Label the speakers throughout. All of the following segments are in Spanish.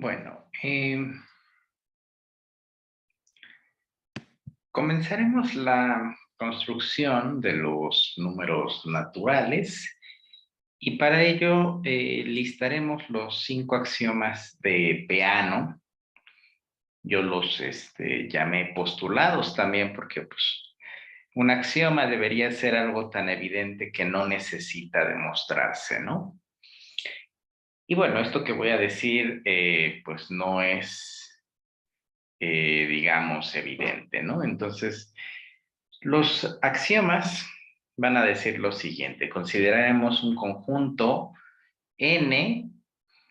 Speaker 1: Bueno, comenzaremos la construcción de los números naturales y para ello listaremos los 5 axiomas de Peano. Yo los llamé postulados también porque pues, un axioma debería ser algo tan evidente que no necesita demostrarse, ¿no? Y bueno, esto que voy a decir pues no es, digamos, evidente, ¿no? Entonces, los axiomas van a decir lo siguiente: consideraremos un conjunto n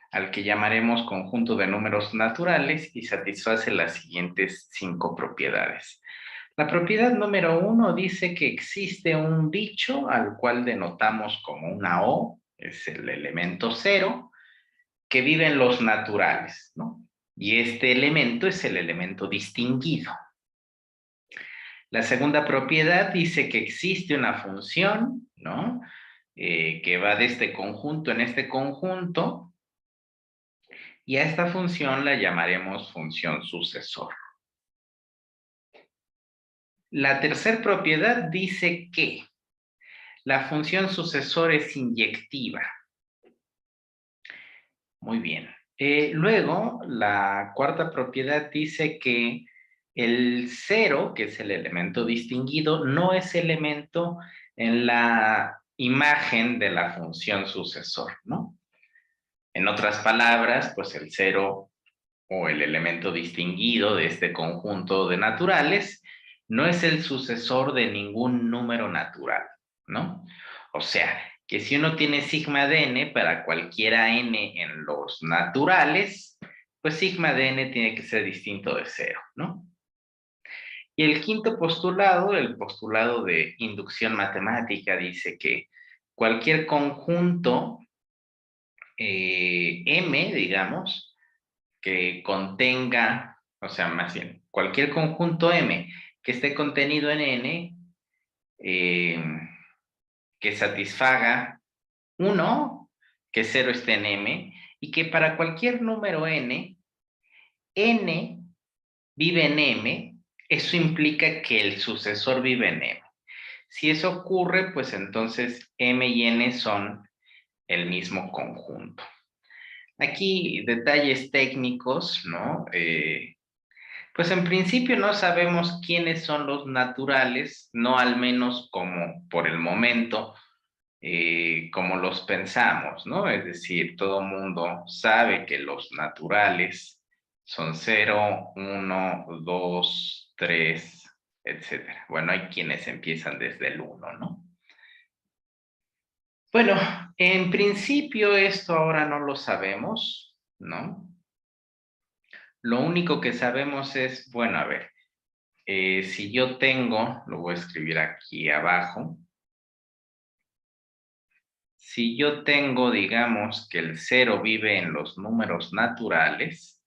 Speaker 1: al que llamaremos conjunto de números naturales y satisface las siguientes 5 propiedades. La propiedad número 1 dice que existe un bicho al cual denotamos como una O, es el elemento 0, que vive en los naturales, ¿no? Y este elemento es el elemento distinguido. La segunda propiedad dice que existe una función, ¿no? Que va de este conjunto en este conjunto, y a esta función la llamaremos función sucesor. La tercera propiedad dice que la función sucesor es inyectiva. Muy bien. Luego, la cuarta propiedad dice que el 0, que es el elemento distinguido, no es elemento en la imagen de la función sucesor, ¿no? En otras palabras, pues el 0 o el elemento distinguido de este conjunto de naturales no es el sucesor de ningún número natural, ¿no? O sea, que si uno tiene sigma de n para cualquiera n en los naturales, pues sigma de n tiene que ser distinto de 0, ¿no? Y el quinto postulado, el postulado de inducción matemática, dice que cualquier conjunto M, digamos, que contenga, o sea, más bien, cualquier conjunto M que esté contenido en N, eh, que satisfaga 1, que 0 esté en M, y que para cualquier número N, N vive en M, eso implica que el sucesor vive en M. Si eso ocurre, pues entonces M y N son el mismo conjunto. Aquí detalles técnicos, ¿no? Pues en principio no sabemos quiénes son los naturales, no al menos como por el momento, como los pensamos, ¿no? Es decir, todo mundo sabe que los naturales son 0, 1, 2, 3, etcétera. Bueno, hay quienes empiezan desde el 1, ¿no? Bueno, en principio esto ahora no lo sabemos, ¿no? Lo único que sabemos es, bueno, a ver, si yo tengo, lo voy a escribir aquí abajo, si yo tengo, digamos, que el 0 vive en los números naturales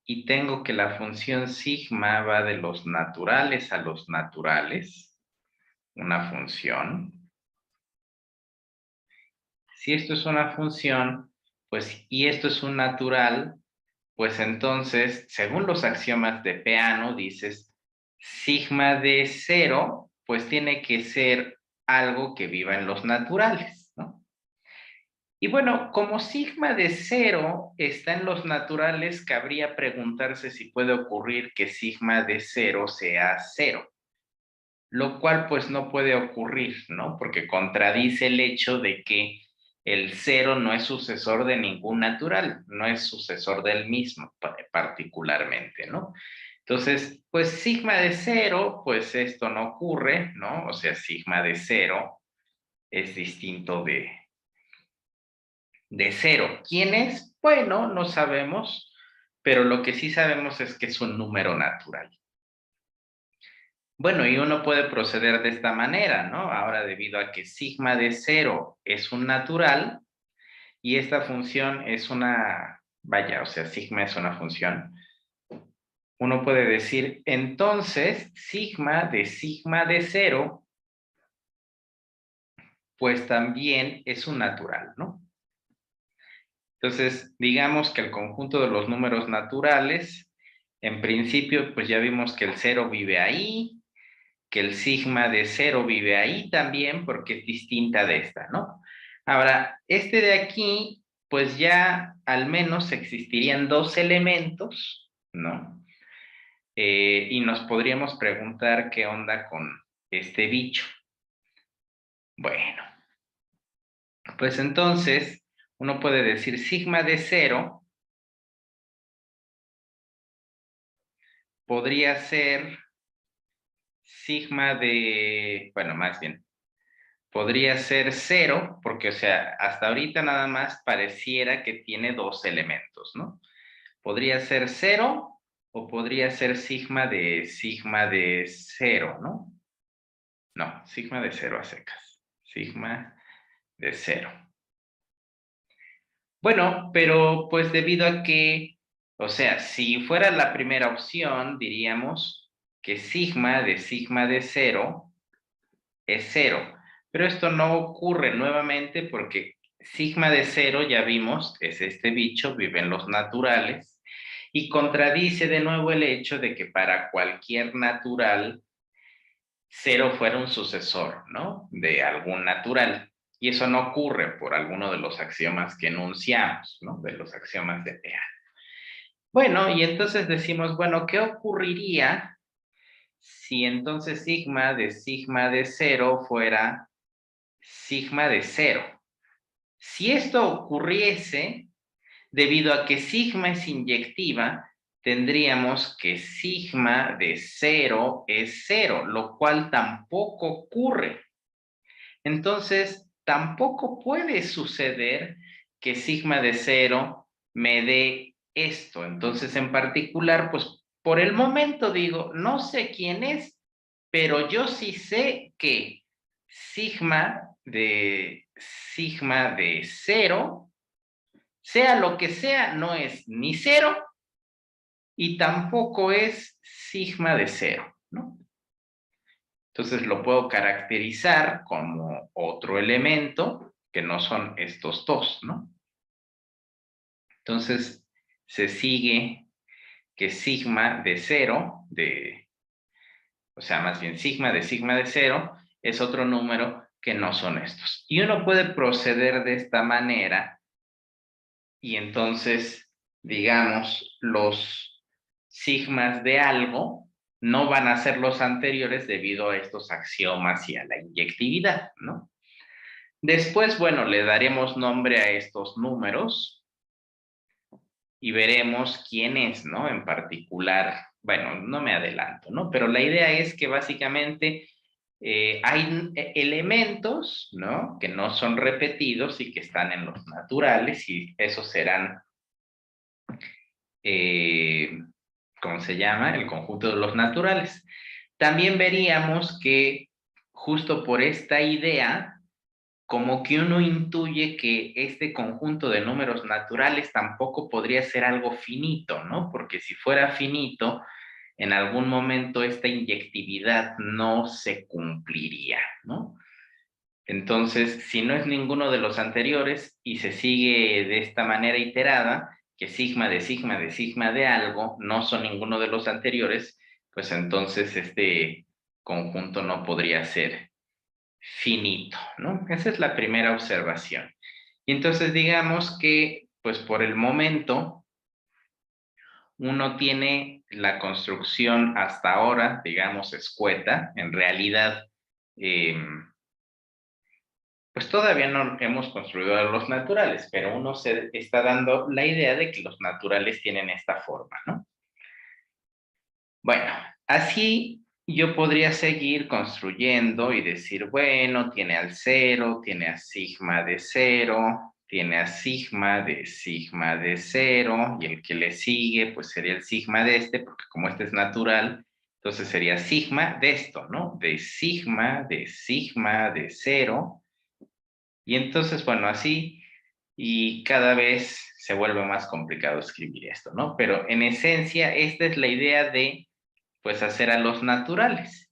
Speaker 1: y tengo que la función sigma va de los naturales a los naturales, una función. Si esto es una función, pues, y esto es un natural, pues entonces, según los axiomas de Peano, dices, sigma de 0, pues tiene que ser algo que viva en los naturales, ¿no? Y bueno, como sigma de 0 está en los naturales, cabría preguntarse si puede ocurrir que sigma de 0 sea 0, lo cual pues no puede ocurrir, ¿no? Porque contradice el hecho de que el 0 no es sucesor de ningún natural, no es sucesor del mismo particularmente, ¿no? Entonces, pues sigma de 0, pues esto no ocurre, ¿no? O sea, sigma de 0 es distinto de 0. ¿Quién es? Bueno, no sabemos, pero lo que sí sabemos es que es un número natural. Bueno, y uno puede proceder de esta manera, ¿no? Ahora, debido a que sigma de 0 es un natural y esta función es una, vaya, o sea, sigma es una función, uno puede decir, entonces, sigma de 0, pues también es un natural, ¿no? Entonces, digamos que el conjunto de los números naturales, en principio, pues ya vimos que el 0 vive ahí, que el sigma de 0 vive ahí también, porque es distinta de esta, ¿no? Ahora, este de aquí, pues ya al menos existirían dos elementos, ¿no? Y nos podríamos preguntar qué onda con este bicho. Bueno, pues entonces uno puede decir sigma de 0 podría ser sigma de, bueno, más bien, podría ser 0, porque, o sea, hasta ahorita nada más pareciera que tiene dos elementos, ¿no? Podría ser 0 o podría ser sigma de 0, ¿no? No, sigma de 0 a secas. Sigma de 0. Bueno, pero pues debido a que, o sea, si fuera la primera opción, diríamos que sigma de 0 es 0. Pero esto no ocurre nuevamente porque sigma de 0, ya vimos, es este bicho, vive en los naturales, y contradice de nuevo el hecho de que para cualquier natural, 0 fuera un sucesor, ¿no? De algún natural. Y eso no ocurre por alguno de los axiomas que enunciamos, ¿no? De los axiomas de Peano. Bueno, y entonces decimos, bueno, ¿qué ocurriría si entonces sigma de 0 fuera sigma de 0? Si esto ocurriese, debido a que sigma es inyectiva, tendríamos que sigma de 0 es 0, lo cual tampoco ocurre. Entonces, tampoco puede suceder que sigma de 0 me dé esto. Entonces, en particular, pues por el momento digo, no sé quién es, pero yo sí sé que sigma de 0, sea lo que sea, no es ni 0 y tampoco es sigma de 0, ¿no? Entonces lo puedo caracterizar como otro elemento que no son estos dos, ¿no? Entonces se sigue que sigma de 0, o sea, más bien sigma de 0, es otro número que no son estos. Y uno puede proceder de esta manera y entonces, digamos, los sigmas de algo no van a ser los anteriores debido a estos axiomas y a la inyectividad, ¿no? Después, bueno, le daremos nombre a estos números y veremos quién es, ¿no? En particular, bueno, no me adelanto, ¿no? Pero la idea es que básicamente hay elementos, ¿no? Que no son repetidos y que están en los naturales y esos serán, eh, ¿cómo se llama? El conjunto de los naturales. También veríamos que justo por esta idea, como que uno intuye que este conjunto de números naturales tampoco podría ser algo finito, ¿no? Porque si fuera finito, en algún momento esta inyectividad no se cumpliría, ¿no? Entonces, si no es ninguno de los anteriores y se sigue de esta manera iterada, que sigma de algo no son ninguno de los anteriores, pues entonces este conjunto no podría ser finito, ¿no? Esa es la primera observación. Y entonces digamos que, pues por el momento, uno tiene la construcción hasta ahora, digamos, escueta. En realidad, pues todavía no hemos construido a los naturales, pero uno se está dando la idea de que los naturales tienen esta forma, ¿no? Bueno, así yo podría seguir construyendo y decir, bueno, tiene al 0, tiene a sigma de 0, tiene a sigma de 0, y el que le sigue, pues sería el sigma de este, porque como este es natural, entonces sería sigma de esto, ¿no? De sigma de 0, y entonces, bueno, así, y cada vez se vuelve más complicado escribir esto, ¿no? Pero en esencia, esta es la idea de pues hacer a los naturales.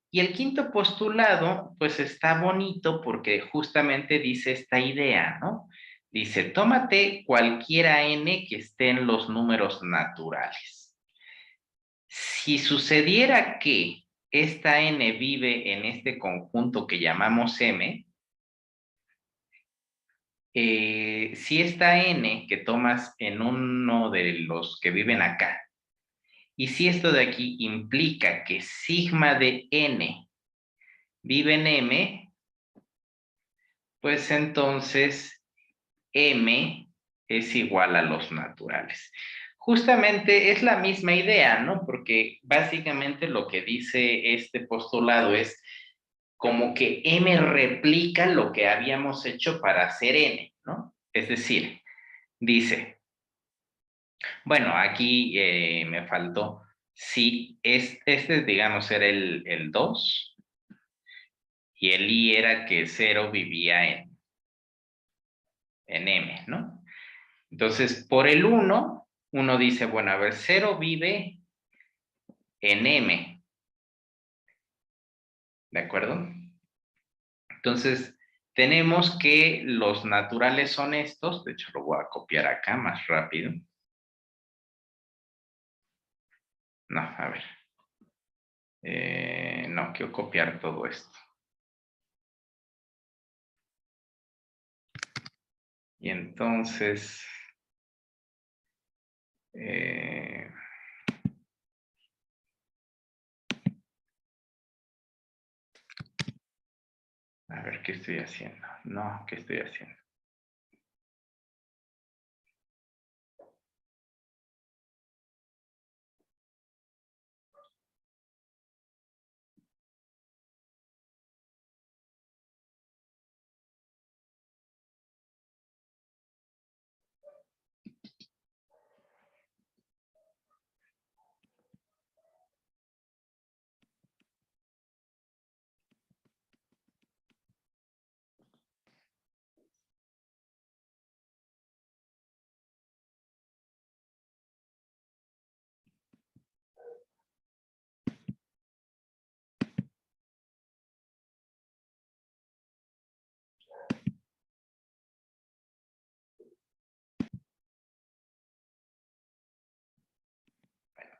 Speaker 1: Y el quinto postulado, pues está bonito porque justamente dice esta idea, ¿no? Dice, tómate cualquiera n que esté en los números naturales. Si sucediera que esta n vive en este conjunto que llamamos M, si esta n que tomas en uno de los que viven acá, y si esto de aquí implica que sigma de n vive en M, pues entonces M es igual a los naturales. Justamente es la misma idea, ¿no? Porque básicamente lo que dice este postulado es como que M replica lo que habíamos hecho para hacer N, ¿no? Es decir, dice, bueno, aquí me faltó, si este, digamos, era el 2 y el I era que 0 vivía en M, ¿no? Entonces, por el 1, uno dice, bueno, a ver, 0 vive en M, ¿de acuerdo? Entonces, tenemos que los naturales son estos, de hecho lo voy a copiar acá más rápido. No, a ver. No, quiero copiar todo esto. Y entonces, a ver, ¿qué estoy haciendo? No, ¿qué estoy haciendo?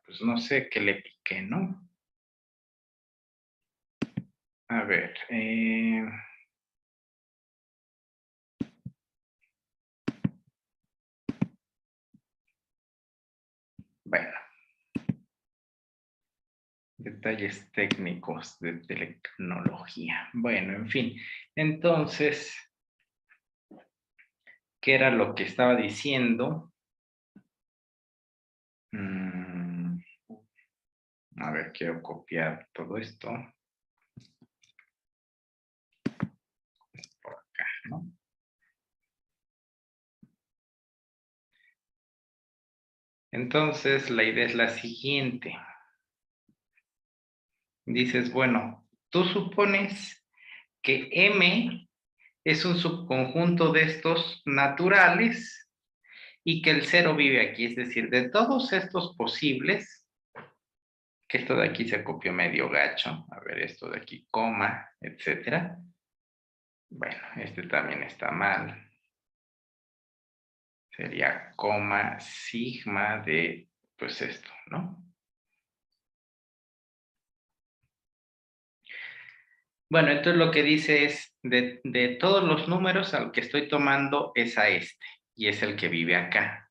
Speaker 1: Pues no sé qué le piqué, ¿no? A ver, bueno, detalles técnicos de tecnología. Bueno, en fin, entonces, ¿qué era lo que estaba diciendo? A ver, quiero copiar todo esto por acá, ¿no? Entonces, la idea es la siguiente. Dices, bueno, tú supones que M es un subconjunto de estos naturales y que el cero vive aquí. Es decir, de todos estos posibles, que esto de aquí se copió medio gacho, a ver, esto de aquí, coma, etcétera. Bueno, este también está mal. Sería coma sigma de, pues esto, ¿no? Bueno, entonces lo que dice es, de todos los números al que estoy tomando es a este, y es el que vive acá.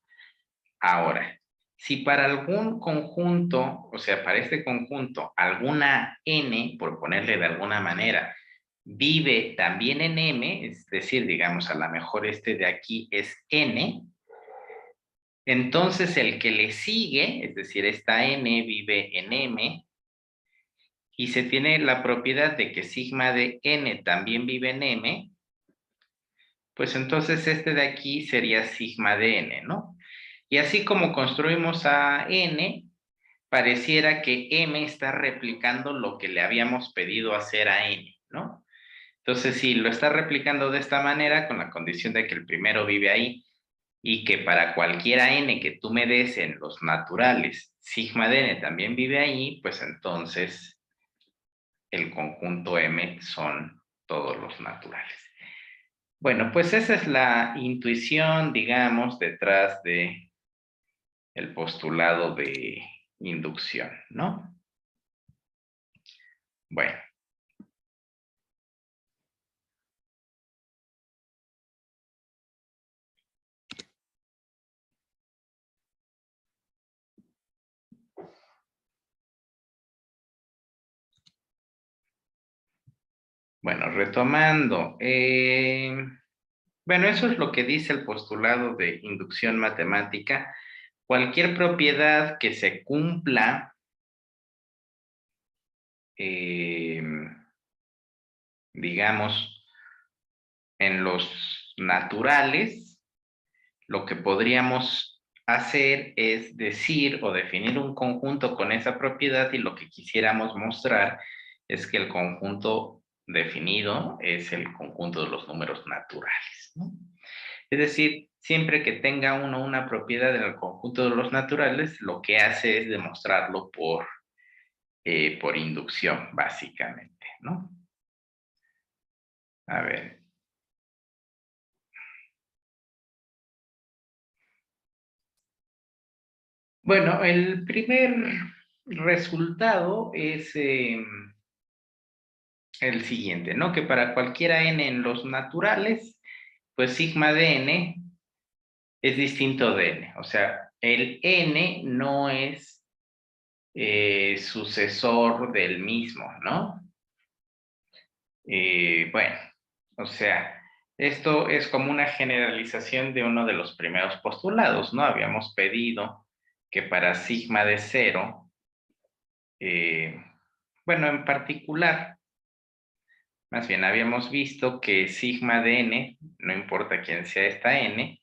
Speaker 1: Ahora, si para algún conjunto, o sea, para este conjunto, alguna n, por ponerle de alguna manera, vive también en M, es decir, digamos, a lo mejor este de aquí es n, entonces el que le sigue, es decir, esta n vive en M, y se tiene la propiedad de que sigma de n también vive en M, pues entonces este de aquí sería sigma de n, ¿no? Y así como construimos a n, pareciera que m está replicando lo que le habíamos pedido hacer a n, ¿no? Entonces, si lo está replicando de esta manera, con la condición de que el primero vive ahí, y que para cualquiera n que tú me des en los naturales, sigma de n también vive ahí, pues entonces el conjunto M son todos los naturales. Bueno, pues esa es la intuición, digamos, detrás de el postulado de inducción, ¿no? Bueno. Bueno, retomando. Bueno, eso es lo que dice el postulado de inducción matemática. Cualquier propiedad que se cumpla, eh, digamos, en los naturales, lo que podríamos hacer es decir o definir un conjunto con esa propiedad y lo que quisiéramos mostrar es que el conjunto definido es el conjunto de los números naturales, ¿no? Es decir, siempre que tenga uno una propiedad en el conjunto de los naturales, lo que hace es demostrarlo por inducción, básicamente, ¿no? A ver. Bueno, el primer resultado es el siguiente, ¿no? Que para cualquiera n en los naturales, pues sigma de n es distinto de n. O sea, el n no es sucesor del mismo, ¿no? Bueno, o sea, esto es como una generalización de uno de los primeros postulados, ¿no? Habíamos pedido que para sigma de 0, bueno, en particular, más bien habíamos visto que sigma de n, no importa quién sea esta n,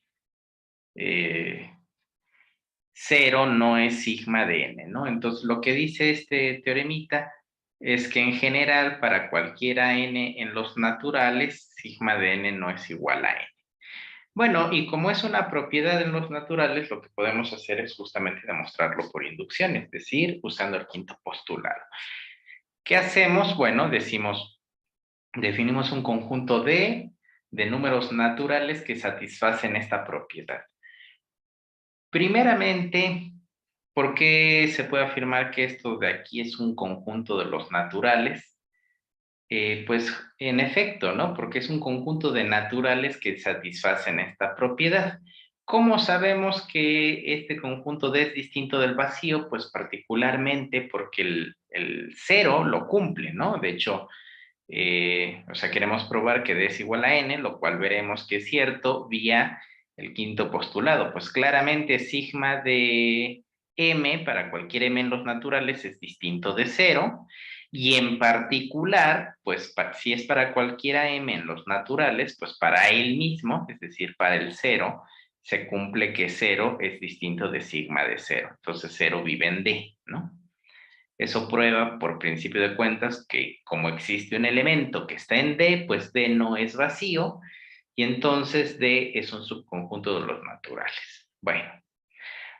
Speaker 1: 0 no es sigma de n, ¿no? Entonces, lo que dice este teoremita es que en general, para cualquiera n en los naturales, sigma de n no es igual a n. Bueno, y como es una propiedad en los naturales, lo que podemos hacer es justamente demostrarlo por inducción, es decir, usando el quinto postulado. ¿Qué hacemos? Bueno, definimos un conjunto de números naturales que satisfacen esta propiedad. Primeramente, ¿por qué se puede afirmar que esto de aquí es un conjunto de los naturales? Pues en efecto, ¿no? Porque es un conjunto de naturales que satisfacen esta propiedad. ¿Cómo sabemos que este conjunto D es distinto del vacío? Pues particularmente porque el cero lo cumple, ¿no? De hecho, o sea, queremos probar que D es igual a N, lo cual veremos que es cierto vía el quinto postulado. Pues claramente sigma de M para cualquier M en los naturales es distinto de cero. Y en particular, pues si es para cualquiera M en los naturales, pues para él mismo, es decir, para el cero, se cumple que cero es distinto de sigma de cero. Entonces cero vive en D, ¿no? Eso prueba por principio de cuentas que como existe un elemento que está en D, pues D no es vacío y entonces D es un subconjunto de los naturales. Bueno,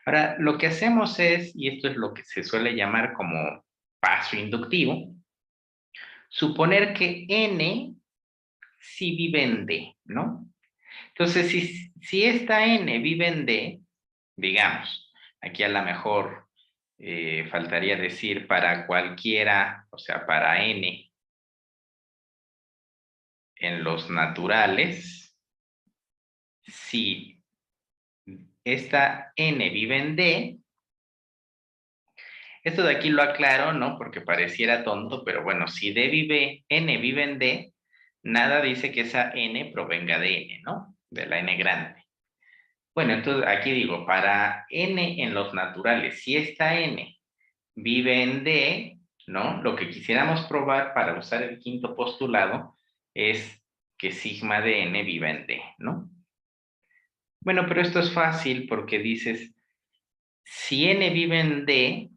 Speaker 1: ahora lo que hacemos es, y esto es lo que se suele llamar como paso inductivo, suponer que N sí vive en D, ¿no? Entonces, si esta N vive en D, digamos, aquí a lo mejor faltaría decir para cualquiera, o sea, para N en los naturales, si esta N vive en D, esto de aquí lo aclaro, ¿no? Porque pareciera tonto, pero bueno, si N vive en D, nada dice que esa N provenga de N, ¿no? De la N grande. Bueno, entonces aquí digo, para N en los naturales, si esta N vive en D, ¿no? Lo que quisiéramos probar para usar el quinto postulado es que sigma de N vive en D, ¿no? Bueno, pero esto es fácil porque dices, si N vive en D,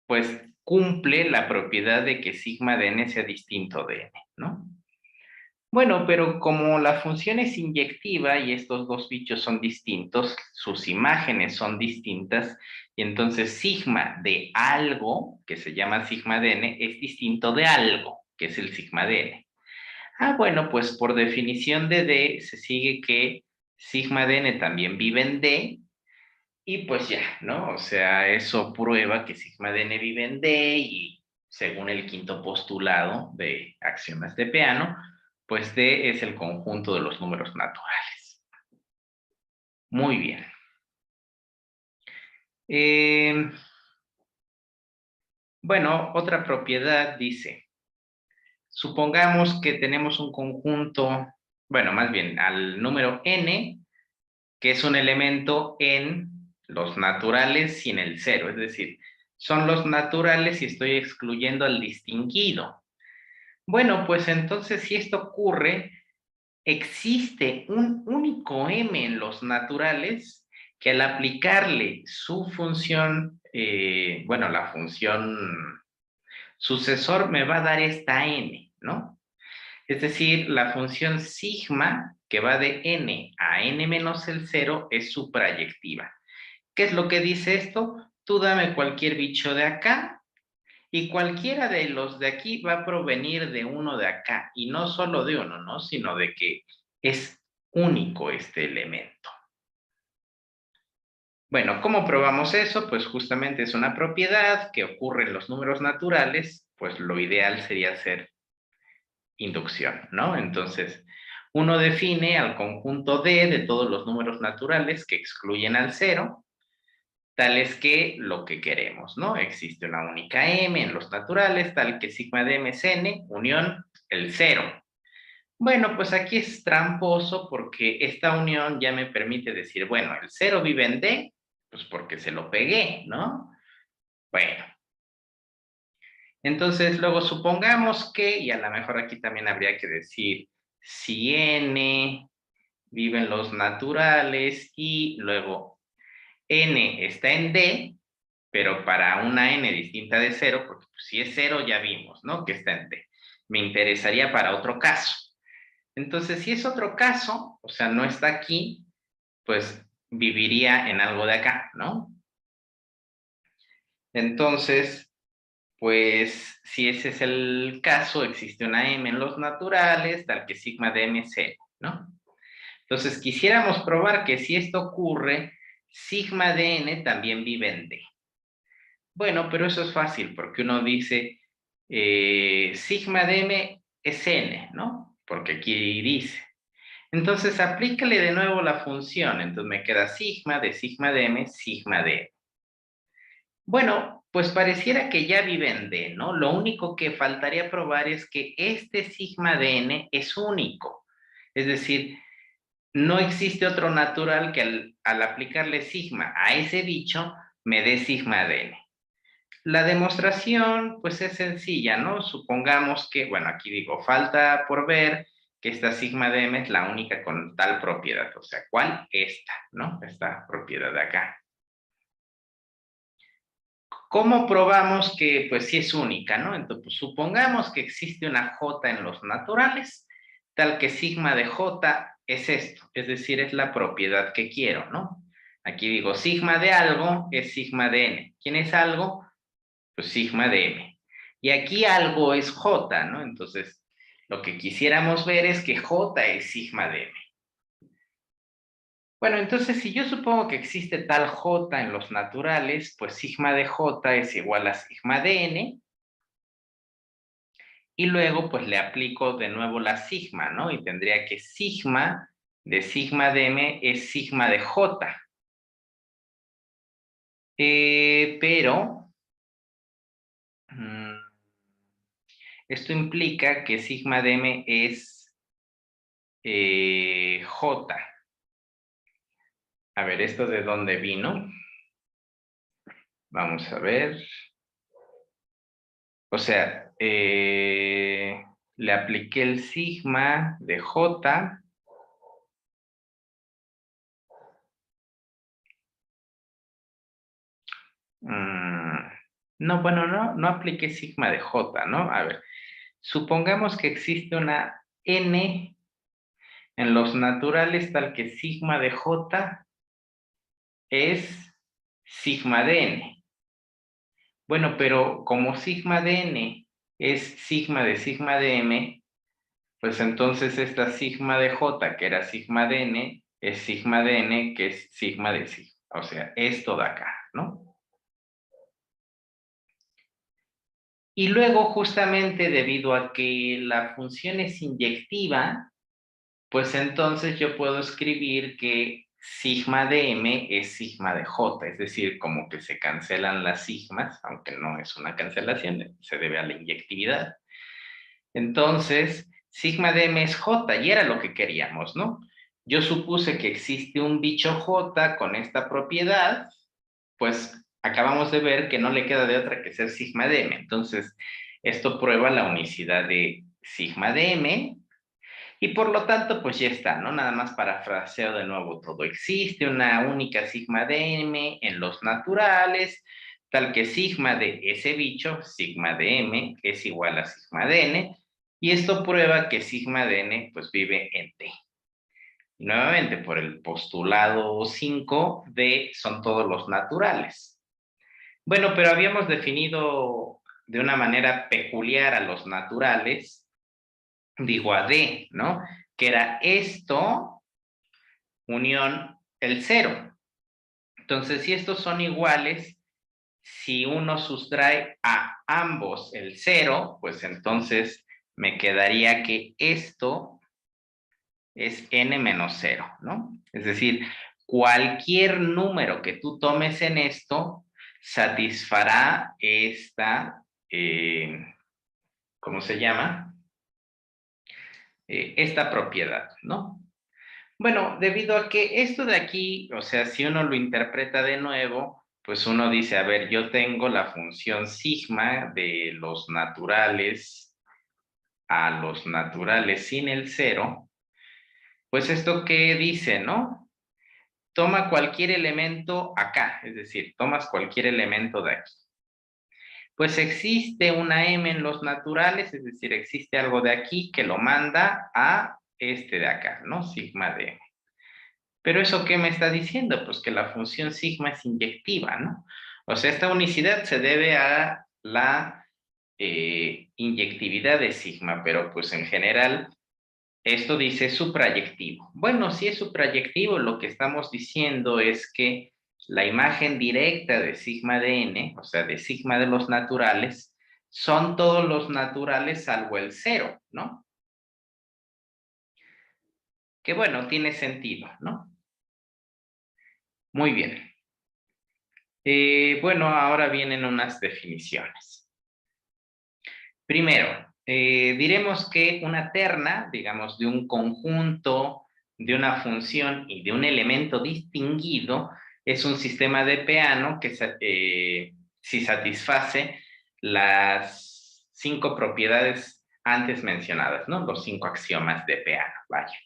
Speaker 1: pues cumple la propiedad de que sigma de N sea distinto de N, ¿no? Bueno, pero como la función es inyectiva y estos dos bichos son distintos, sus imágenes son distintas, y entonces sigma de algo, que se llama sigma de n, es distinto de algo, que es el sigma de n. Bueno, pues por definición de D se sigue que sigma de n también vive en D, y pues ya, ¿no? O sea, eso prueba que sigma de n vive en D, y según el quinto postulado de axiomas de Peano, pues D es el conjunto de los números naturales. Muy bien. Bueno, otra propiedad dice, supongamos que tenemos un conjunto, bueno, más bien al número n, que es un elemento en los naturales y en el cero, es decir, son los naturales y estoy excluyendo al distinguido. Bueno, pues entonces si esto ocurre, existe un único m en los naturales que al aplicarle su función, bueno, la función sucesor me va a dar esta n, ¿no? Es decir, la función sigma, que va de n a n menos el 0, es su proyectiva. ¿Qué es lo que dice esto? Tú dame cualquier bicho de acá, y cualquiera de los de aquí va a provenir de uno de acá, y no solo de uno, ¿no? Sino de que es único este elemento. Bueno, ¿cómo probamos eso? Pues justamente es una propiedad que ocurre en los números naturales, pues lo ideal sería hacer inducción, ¿no? Entonces, uno define al conjunto D de todos los números naturales que excluyen al cero, tal es que lo que queremos, ¿no? Existe una única M en los naturales, tal que sigma de M es N, unión, el cero. Bueno, pues aquí es tramposo porque esta unión ya me permite decir, bueno, el cero vive en D, pues porque se lo pegué, ¿no? Bueno, entonces luego supongamos que, y a lo mejor aquí también habría que decir, si N vive en los naturales y luego N está en D, pero para una N distinta de 0, porque si es 0 ya vimos, ¿no? Que está en D. Me interesaría para otro caso. Entonces, si es otro caso, o sea, no está aquí, pues viviría en algo de acá, ¿no? Entonces, pues si ese es el caso, existe una M en los naturales, tal que sigma de M es 0, ¿no? Entonces, quisiéramos probar que si esto ocurre, sigma de n también vive en D. Bueno, pero eso es fácil, porque uno dice, sigma de m es n, ¿no? Porque aquí dice. Entonces, aplícale de nuevo la función. Entonces, me queda sigma de m, sigma de n. Bueno, pues pareciera que ya vive en D, ¿no? Lo único que faltaría probar es que este sigma de n es único. Es decir, no existe otro natural que al aplicarle sigma a ese bicho me dé sigma de n. La demostración, pues es sencilla, ¿no? Supongamos que, bueno, aquí digo, falta por ver que esta sigma de m es la única con tal propiedad. O sea, ¿cuál? Esta, ¿no? Esta propiedad de acá. ¿Cómo probamos que, pues, sí es única, ¿no? Entonces, pues, supongamos que existe una j en los naturales, tal que sigma de j es esto, es decir, es la propiedad que quiero, ¿no? Aquí digo, sigma de algo es sigma de n. ¿Quién es algo? Pues sigma de m. Y aquí algo es j, ¿no? Entonces, lo que quisiéramos ver es que j es sigma de m. Bueno, entonces si yo supongo que existe tal j en los naturales, pues sigma de j es igual a sigma de n, y luego pues le aplico de nuevo la sigma, ¿no? Y tendría que sigma de m es sigma de j. Pero esto implica que sigma de m es j. A ver, ¿esto de dónde vino? Vamos a ver. O sea, le apliqué el sigma de j. No, bueno, no apliqué sigma de j, ¿no? A ver, supongamos que existe una n en los naturales tal que sigma de j es sigma de n. Bueno, pero como sigma de n es sigma de m, Pues entonces esta sigma de J, que era sigma de N, es sigma de N, que es sigma de sigma. O sea, esto de acá, ¿no? Y luego, justamente debido a que la función es inyectiva, pues entonces yo puedo escribir que sigma de M es sigma de J, es decir, como que se cancelan las sigmas, aunque no es una cancelación, se debe a la inyectividad. Entonces, sigma de M es J, y era lo que queríamos, ¿no? Yo supuse que existe un bicho J con esta propiedad, pues acabamos de ver que no le queda de otra que ser sigma de M. Entonces, esto prueba la unicidad de sigma de M, y por lo tanto, pues ya está, ¿no? Nada más parafraseo de nuevo todo. Existe una única sigma de M en los naturales, tal que sigma de ese bicho, sigma de M, es igual a sigma de N, y esto prueba que sigma de N, pues vive en T. Y nuevamente, por el postulado 5, D son todos los naturales. Bueno, pero habíamos definido de una manera peculiar a los naturales, digo a D, ¿no? Que era esto unión el 0. Entonces, si estos son iguales, si uno sustrae a ambos el 0, pues entonces me quedaría que esto es n menos 0, ¿no? Es decir, cualquier número que tú tomes en esto satisfará esta, ¿cómo se llama? Esta propiedad, ¿no? Bueno, debido a que esto de aquí, o sea, si uno lo interpreta de nuevo, pues uno dice, a ver, yo tengo la función sigma de los naturales a los naturales sin el 0, pues esto qué dice, ¿no? Toma cualquier elemento acá, es decir, tomas cualquier elemento de aquí. Pues existe una m en los naturales, es decir, existe algo de aquí que lo manda a este de acá, ¿no? Sigma de m. Pero ¿eso qué me está diciendo? Pues que la función sigma es inyectiva, ¿no? O sea, esta unicidad se debe a la inyectividad de sigma, pero pues en general esto dice suprayectivo. Bueno, si es suprayectivo, lo que estamos diciendo es que la imagen directa de sigma de n, o sea, de sigma de los naturales, son todos los naturales salvo el 0, ¿no? Que bueno, tiene sentido, ¿no? Muy bien. Bueno, ahora vienen unas definiciones. Primero, diremos que una terna, digamos, de un conjunto, de una función y de un elemento distinguido es un sistema de Peano que si satisface las 5 propiedades antes mencionadas, ¿no? Los 5 axiomas de Peano, vaya.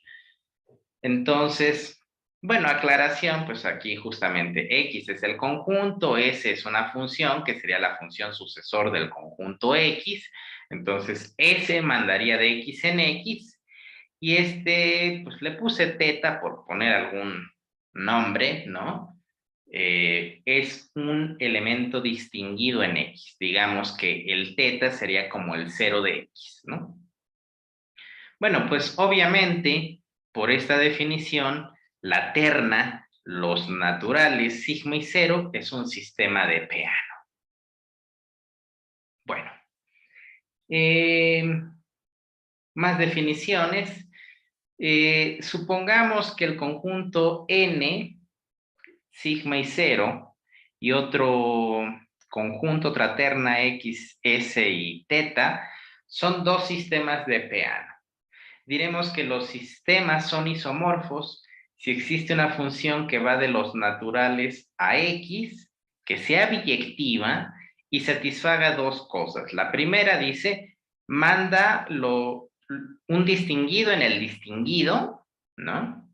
Speaker 1: Entonces, bueno, aclaración, pues aquí justamente X es el conjunto, S es una función que sería la función sucesor del conjunto X, entonces S mandaría de X en X, y pues le puse teta por poner algún nombre, ¿no? Es un elemento distinguido en X, digamos que el teta sería como el 0 de X, ¿no? Bueno, pues obviamente, por esta definición, la terna, los naturales, sigma y 0, es un sistema de Peano. Bueno, más definiciones. Supongamos que el conjunto N, sigma y 0, y otro conjunto, otra terna X, S y teta, son dos sistemas de Peano. Diremos que los sistemas son isomorfos si existe una función que va de los naturales a X, que sea biyectiva y satisfaga dos cosas. La primera dice, manda un distinguido en el distinguido, ¿no?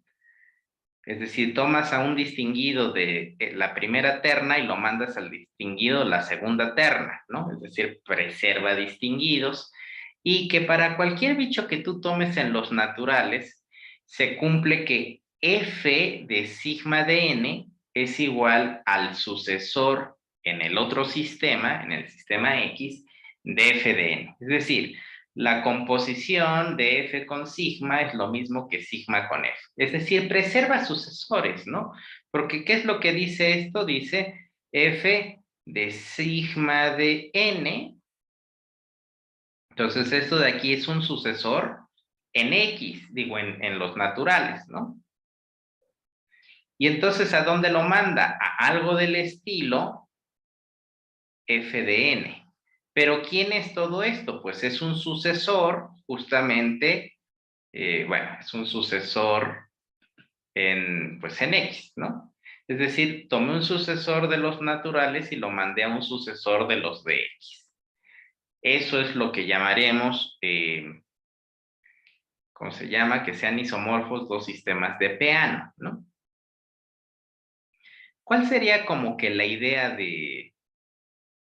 Speaker 1: Es decir, tomas a un distinguido de la primera terna y lo mandas al distinguido de la segunda terna, ¿no? Es decir, preserva distinguidos, y que para cualquier bicho que tú tomes en los naturales, se cumple que f de sigma de n es igual al sucesor en el otro sistema, en el sistema X, de f de n. Es decir, la composición de F con sigma es lo mismo que sigma con F. Es decir, preserva sucesores, ¿no? Porque ¿qué es lo que dice esto? Dice F de sigma de n. Entonces, esto de aquí es un sucesor en X, digo, en los naturales, ¿no? Y entonces, ¿a dónde lo manda? A algo del estilo F de n. Pero ¿quién es todo esto? Pues es un sucesor, justamente, bueno, es un sucesor pues en X, ¿no? Es decir, tomé un sucesor de los naturales y lo mandé a un sucesor de los de X. Eso es lo que llamaremos, ¿cómo se llama? Que sean isomorfos dos sistemas de Peano, ¿no? ¿Cuál sería como que la idea de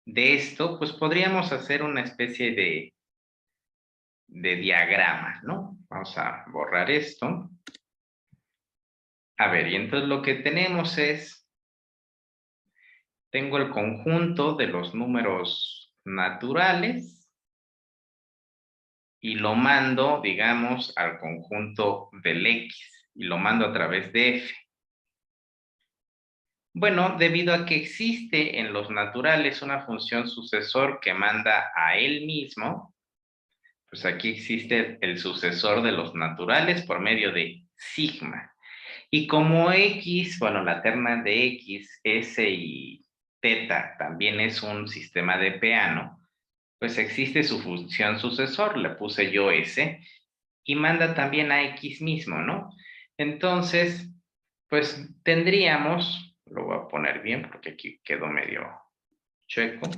Speaker 1: esto? Pues podríamos hacer una especie de diagrama, ¿no? Vamos a borrar esto. A ver, y entonces lo que tenemos es, tengo el conjunto de los números naturales y lo mando, digamos, al conjunto del X y lo mando a través de F. Bueno, debido a que existe en los naturales una función sucesor que manda a él mismo, pues aquí existe el sucesor de los naturales por medio de sigma. Y como X, bueno, la terna de X, S y teta también es un sistema de Peano, pues existe su función sucesor, le puse yo S, y manda también a X mismo, ¿no? Entonces, pues tendríamos, lo voy a poner bien porque aquí quedó medio chueco.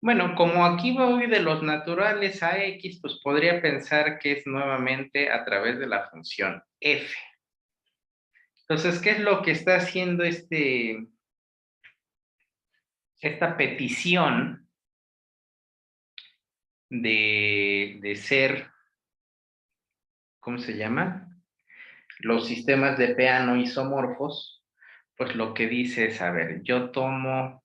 Speaker 1: Bueno, como aquí voy de los naturales a X, pues podría pensar que es nuevamente a través de la función F. Entonces, ¿qué es lo que está haciendo esta petición de ser, ¿cómo se llama? Los sistemas de Peano isomorfos, pues lo que dice es, a ver, yo tomo,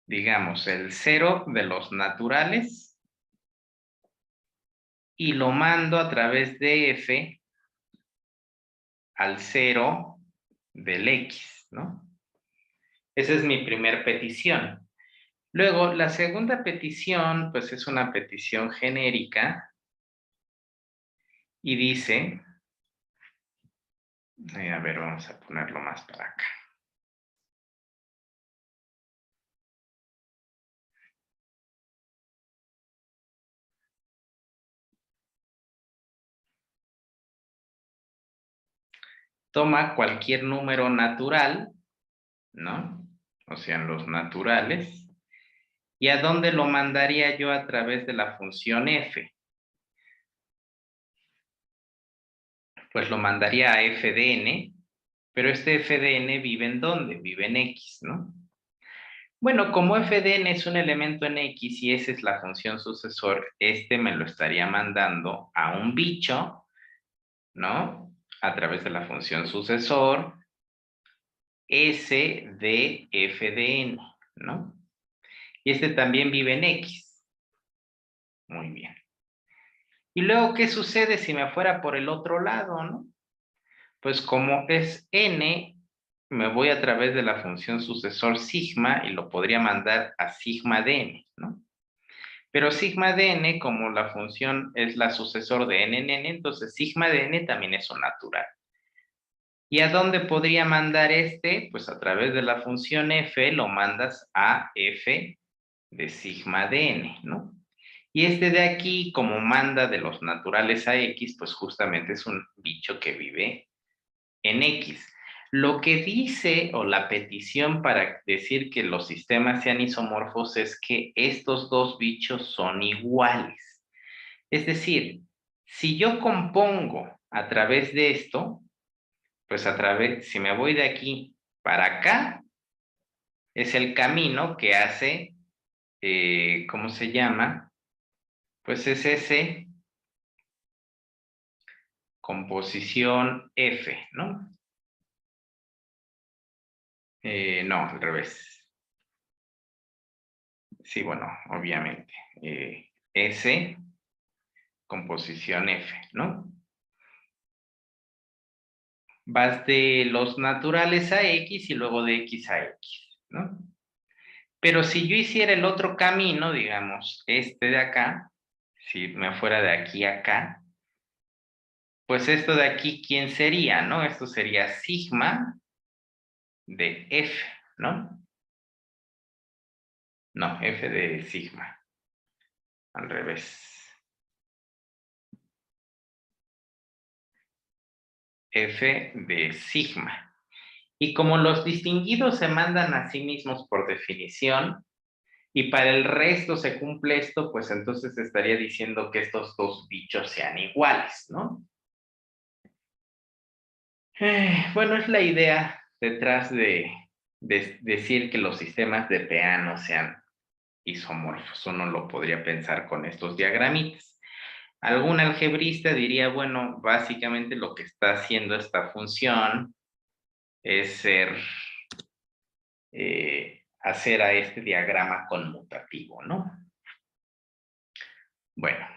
Speaker 1: digamos, el cero de los naturales y lo mando a través de F al cero del X, ¿no? Esa es mi primer petición. Luego, la segunda petición, pues es una petición genérica y dice, a ver, vamos a ponerlo más para acá. Toma cualquier número natural, ¿no? O sea, en los naturales. ¿Y a dónde lo mandaría yo a través de la función f? Pues lo mandaría a f de n, pero este f de n vive ¿en dónde? Vive en x, ¿no? Bueno, como f de n es un elemento en x y esa es la función sucesor, me lo estaría mandando a un bicho, ¿no? A través de la función sucesor, s de f de n, ¿no? Y este también vive en x. Muy bien. Y luego, ¿qué sucede si me fuera por el otro lado, no? Pues como es n, me voy a través de la función sucesor sigma y lo podría mandar a sigma de n, ¿no? Pero sigma de n, como la función es la sucesor de n en n, entonces sigma de n también es un natural. ¿Y a dónde podría mandar este? Pues a través de la función f lo mandas a f de sigma de n, ¿no? Y este de aquí, como manda de los naturales a x, pues justamente es un bicho que vive en x. Lo que dice, o la petición para decir que los sistemas sean isomorfos, es que estos dos bichos son iguales. Es decir, si yo compongo a través de esto, pues si me voy de aquí para acá, es el camino que hace, ¿cómo se llama? Pues es ese composición F, ¿no? No, al revés. Sí, bueno, obviamente. S, composición F, ¿no? Vas de los naturales a X y luego de X a X, ¿no? Pero si yo hiciera el otro camino, digamos, este de acá, si me fuera de aquí a acá, pues esto de aquí, ¿quién sería, no? Esto sería sigma de F, ¿no? No, F de sigma. Al revés. F de sigma. Y como los distinguidos se mandan a sí mismos por definición, y para el resto se cumple esto, pues entonces estaría diciendo que estos dos bichos sean iguales, ¿no? Bueno, es la idea detrás de decir que los sistemas de Peano sean isomorfos. Uno lo podría pensar con estos diagramitas. Algún algebrista diría, bueno, básicamente lo que está haciendo esta función es hacer a este diagrama conmutativo, ¿no? Bueno,